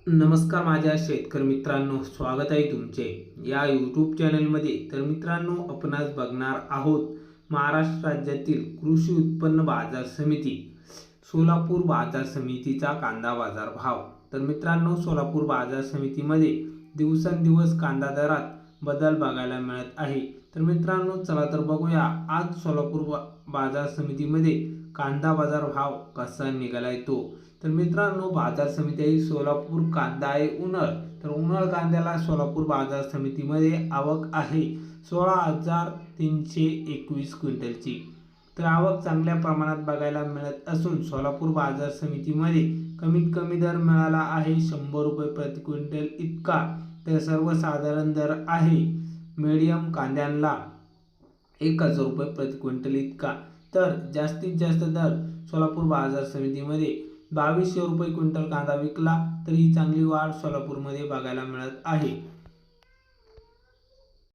नमस्कार माझ्या शेतकरी मित्रांनो, स्वागत आहे तुमचे या यूट्यूब चॅनलमध्ये। तर मित्रांनो, आपण आज बघणार आहोत महाराष्ट्र राज्यातील कृषी उत्पन्न बाजार समिती सोलापूर बाजार समितीचा कांदा बाजार भाव। तर मित्रांनो, सोलापूर बाजार समितीमध्ये दिवसेंदिवस कांदा दरात बदल बघायला मिळत आहे। तर मित्रांनो, चला तर बघूया आज सोलापूर बाजार समितीमध्ये कांदा बाजार भाव कसा निघालाय तो। तर मित्रांनो, बाजार समिती आहे सोलापूर कांदा आहे उन्हाळ। तर उन्हाळ कांद्याला सोलापूर बाजार समितीमध्ये आवक आहे 16,321 क्विंटलची। तर आवक चांगल्या प्रमाणात बघायला मिळत असून सोलापूर बाजार समितीमध्ये कमीत कमी दर मिळाला आहे 100 रुपये प्रति क्विंटल इतका। तर सर्वसाधारण दर आहे मीडियम कांद्यांना 1,000 रुपये प्रति क्विंटल इतका। तर जास्तीत जास्त दर सोलापूर बाजार समितीमध्ये 2200 रुपये क्विंटल कांदा विकला। तर ही चांगली वाढ सोलापूरमध्ये बघायला मिळत आहे।